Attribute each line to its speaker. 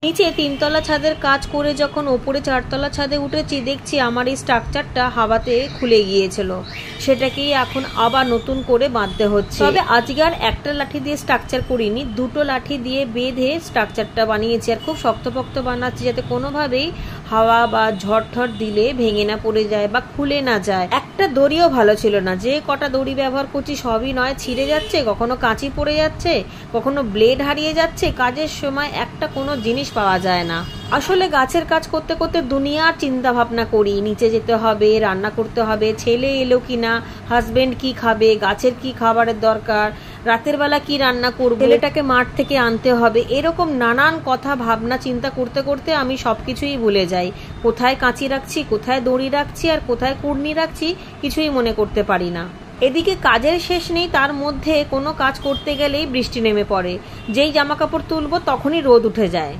Speaker 1: নিচে তিনতলা ছাদের কাজ করে যখন ওপরে চারতলা ছাদে উঠেছি, দেখছি আমার এই স্ট্রাকচারটা হাওয়াতে খুলে গিয়েছিল, সেটাকেই এখন আবার নতুন করে বাঁধতে হচ্ছে। তবে আজকে আর একটা লাঠি দিয়ে স্ট্রাকচার করিনি, দুটো লাঠি দিয়ে বেঁধে স্ট্রাকচারটা বানিয়েছি। আর খুব শক্তপোক্ত বানাচ্ছি, যাতে কোনোভাবেই হাওয়া বা ঝড় ঠড় দিলে ভেঙে না পড়ে যায় বা খুলে না যায়। একটা দড়িও ভালো ছিল না, যে কটা দড়ি ব্যবহার করছি সবই নয় ছিঁড়ে যাচ্ছে, কখনো কাঁচি পড়ে যাচ্ছে, কখনো ব্লেড হারিয়ে যাচ্ছে। কাজের সময় একটা কোনো জিনিস পাওয়া যায় না। আসলে গাছের কাজ করতে করতে দুনিয়ার চিন্তা ভাবনা করি, নিচে যেতে হবে, রান্না করতে হবে, ছেলে এলো কিনা, হাজবেন্ড কি খাবে, গাছের কি খাবারের দরকার, রাতের বেলা কি রান্না করব, ছেলেটাকে মাঠ থেকে আনতে হবে, এরকম নানান কথা ভাবনা চিন্তা করতে করতে আমি সবকিছুই ভুলে যাই। কোথায় কাঁচি রাখছি, কোথায় দড়ি রাখছি, আর কোথায় কুড়নি রাখছি, কিছুই মনে করতে পারি না। এদিকে কাজের শেষ নেই, তার মধ্যে কোনো কাজ করতে গেলেই বৃষ্টি নেমে পড়ে, যেই জামা কাপড় তুলবো তখনই রোদ উঠে যায়।